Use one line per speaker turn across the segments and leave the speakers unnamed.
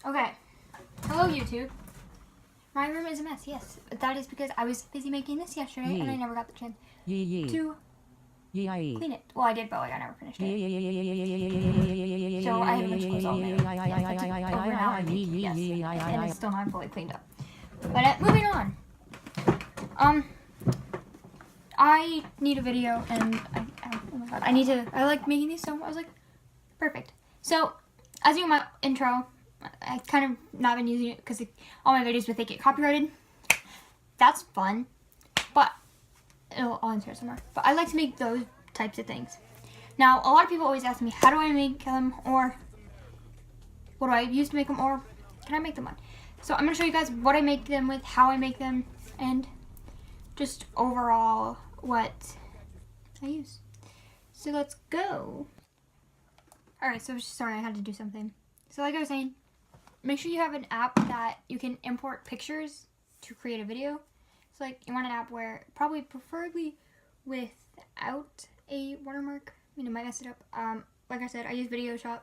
Okay. Hello, YouTube. My room is a mess, yes. But that is because I was busy making this yesterday and I never got the chance to clean it. Well, I did, but like, I never finished it. So I have a bunch of clothes all over. Yes, that took over an hour to make, yes. And it's still not fully cleaned up. But moving on. I need a video and oh my god, I like making these, so I was like, perfect. So, as you know, my intro, I kind of not been using it because all my videos would they get copyrighted. That's fun, but I'll insert somewhere. But I like to make those types of things. Now, a lot of people always ask me, how do I make them, or what do I use to make them, or can I make them on? So I'm going to show you guys what I make them with, how I make them, and just overall what I use. So let's go. Alright, so sorry, I had to do something. So like I was saying, make sure you have an app that you can import pictures to create a video. So like you want an app where preferably without a watermark. I might mess it up. Like I said, I use VideoStar.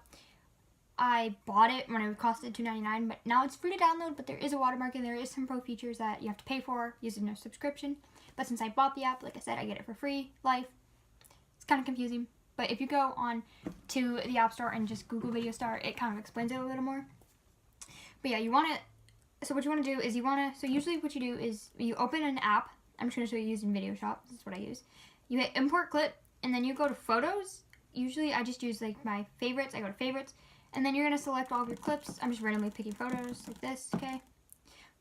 I bought it when it costed $2.99, but now it's free to download, but there is a watermark and there is some pro features that you have to pay for using a subscription. But since I bought the app, like I said, I get it for free, life. It's kind of confusing. But if you go on to the App Store and just Google VideoStar, it kind of explains it a little more. But yeah, you want to, so what you want to do is so usually what you do is you open an app. I'm just going to show you using VideoShop. This is what I use. You hit import clip, and then you go to photos. Usually I just use like my favorites. I go to favorites, and then you're going to select all of your clips. I'm just randomly picking photos like this, okay?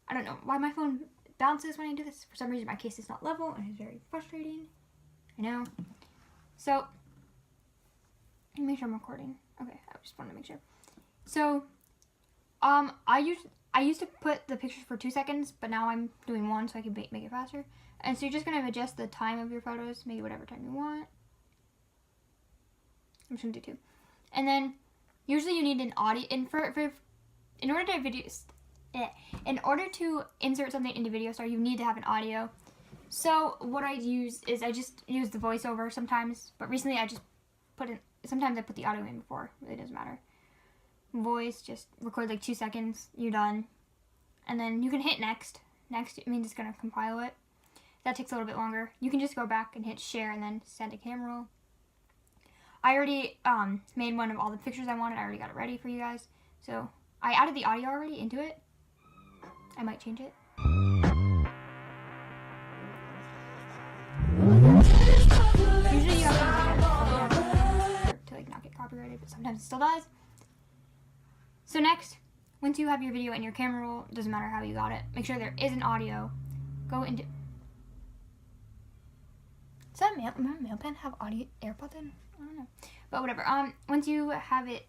I don't know why my phone bounces when I do this. For some reason my case is not level, and it's very frustrating. I know. So, make sure I'm recording. Okay, I just wanted to make sure. So, I used to put the pictures for 2 seconds, but now I'm doing 1 so I can make it faster. And so you're just gonna adjust the time of your photos, make it whatever time you want. I'm just gonna do 2. And then usually you need an audio in order to insert something into VideoStar, you need to have an audio. So what I use is I just use the voiceover sometimes, but recently I just sometimes I put the audio in before. It really doesn't matter. Voice, just record like 2 seconds, you're done. And then you can hit next. Next, it means it's going to compile it. That takes a little bit longer. You can just go back and hit share and then send a camera roll. I already made one of all the pictures I wanted. I already got it ready for you guys. So I added the audio already into it. I might change it. Usually you have to like not get copyrighted, but sometimes it still does. So next, once you have your video and your camera roll, doesn't matter how you got it, make sure there is an audio. Go into. Does that mail pen have audio AirPods in? I don't know, but whatever. Once you have it,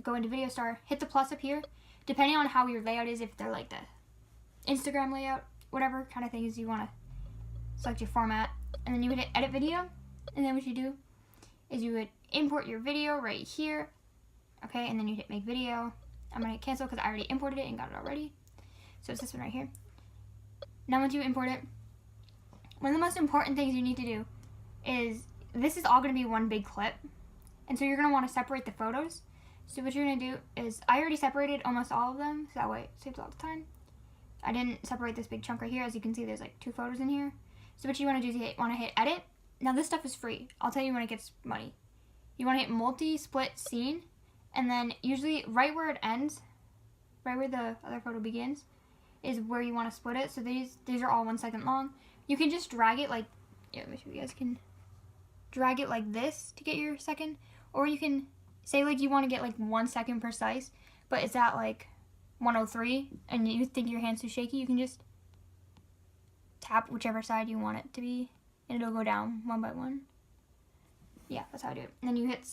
go into VideoStar, hit the plus up here. Depending on how your layout is, if they're like the Instagram layout, whatever kind of things you want to select your format, and then you would hit edit video, and then what you do is you would import your video right here, okay, and then you hit make video. I'm going to cancel because I already imported it and got it already, so it's this one right here. Now once you import it, one of the most important things you need to do is, this is all going to be one big clip, and so you're going to want to separate the photos. So what you're going to do is, I already separated almost all of them, so that way it saves a lot of time. I didn't separate this big chunk right here. As you can see, there's like 2 photos in here. So what you want to do is you want to hit edit. Now this stuff is free. I'll tell you when it gets money. You want to hit multi-split scene, and then usually right where it ends, right where the other photo begins, is where you want to split it. So these are all 1 second long. You can just drag it like, yeah, let me show you guys, can drag it like this to get your second, or you can say like you want to get like 1 second precise, but it's at like 103 and you think your hand's too shaky, you can just tap whichever side you want it to be and it'll go down one by one. Yeah, that's how I do it. And then you hit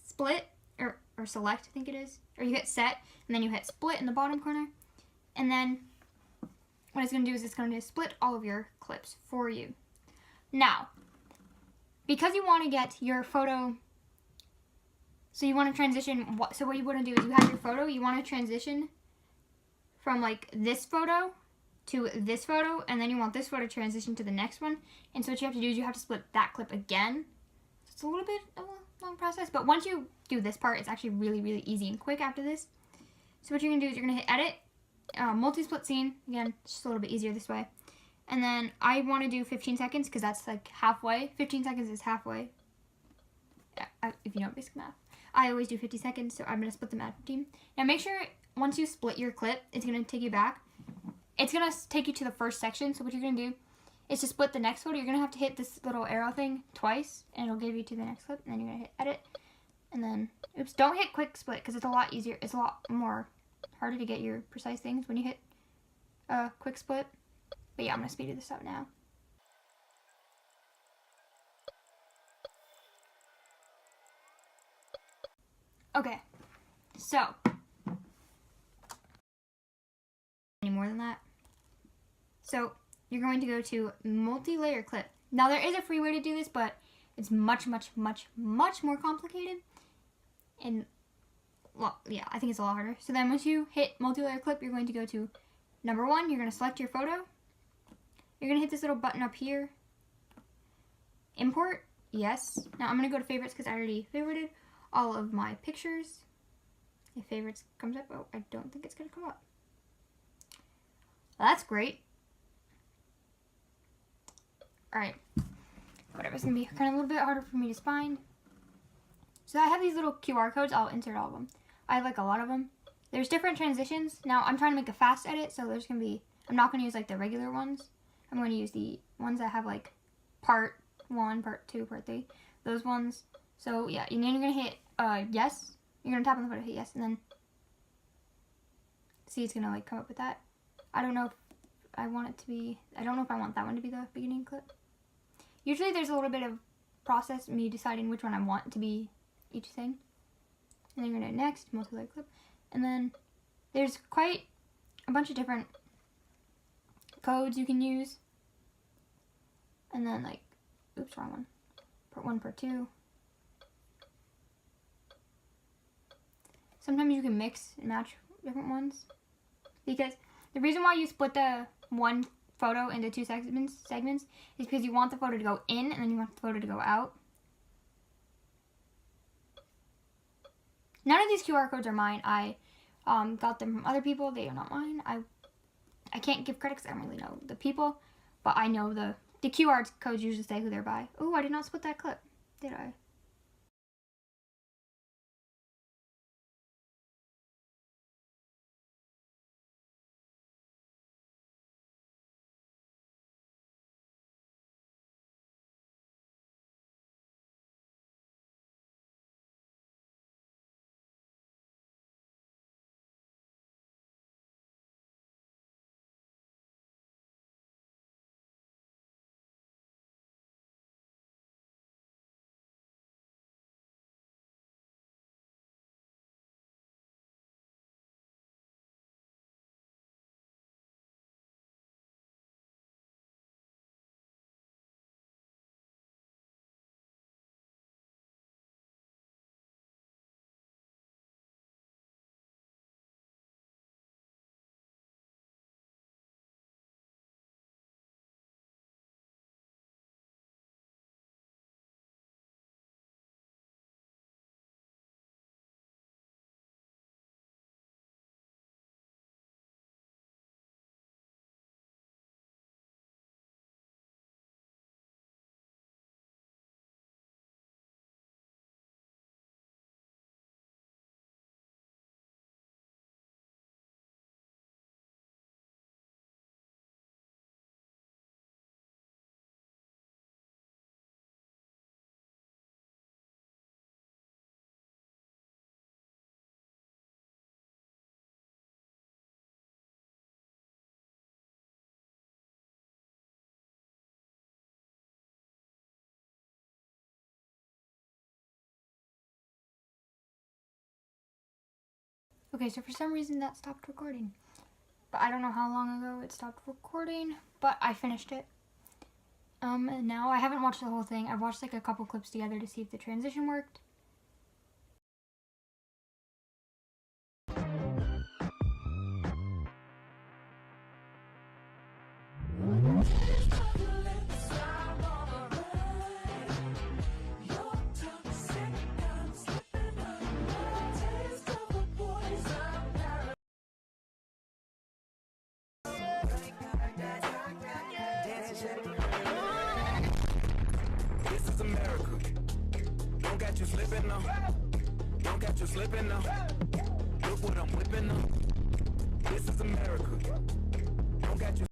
split or select, I think it is, or you hit set, and then you hit split in the bottom corner, and then what it's going to do is it's going to split all of your clips for you. Now, because you want to get your photo, so you want to transition, so what you want to do is you have your photo, you want to transition from like this photo to this photo, and then you want this photo to transition to the next one. And so what you have to do is you have to split that clip again. So it's a little bit of a long process, but once you do this part, it's actually really, really easy and quick after this. So what you're going to do is you're going to hit edit, multi-split scene. Again, it's just a little bit easier this way. And then I want to do 15 seconds because that's like halfway. 15 seconds is halfway. If you know basic math. I always do 50 seconds, so I'm going to split them at 15. Now make sure once you split your clip, it's going to take you back. It's going to take you to the first section. So what you're going to do is to split the next photo. You're going to have to hit this little arrow thing twice, and it'll give you to the next clip. And then you're going to hit edit. And then, oops, don't hit quick split because it's a lot easier. It's a lot more harder to get your precise things when you hit quick split. But yeah, I'm going to speed this up now. Okay, so, any more than that? So, you're going to go to multi-layer clip. Now, there is a free way to do this, but it's much, much, much, much more complicated. And, well, yeah, I think it's a lot harder. So then once you hit multi-layer clip, you're going to go to number 1. You're going to select your photo. You're going to hit this little button up here. Import, yes. Now, I'm going to go to favorites because I already favorited all of my pictures. If favorites comes up, oh, I don't think it's going to come up. Well, that's great. Alright, whatever, it's going to be kind of a little bit harder for me to find. So I have these little QR codes. I'll insert all of them. I have like a lot of them. There's different transitions. Now I'm trying to make a fast edit, so there's going to be, I'm not going to use like the regular ones. I'm going to use the ones that have like part 1, part 2, part 3. Those ones. So yeah, and then you're going to hit yes. You're going to tap on the photo, hit yes, and then see it's going to like come up with that. I don't know if I want it to be, I don't know if I want that one to be the beginning clip. Usually there's a little bit of process, me deciding which one I want to be each thing. And then you're going to next, multi-layer clip. And then there's quite a bunch of different codes you can use. And then like, oops, wrong one. Part 1, part 2. Sometimes you can mix and match different ones. Because the reason why you split the one photo into 2 segments is because you want the photo to go in and then you want the photo to go out. None of these QR codes are mine. I got them from other people. They are not mine. I can't give credit because I don't really know the people, but I know the QR codes usually say who they're by. Oh, I did not split that clip, did I? Okay, so for some reason that stopped recording. But I don't know how long ago it stopped recording, but I finished it. And now I haven't watched the whole thing. I've watched like a couple clips together to see if the transition worked.
America. Don't catch you slipping now. Don't catch you slipping now. Look what I'm whipping up. This is America. Don't catch you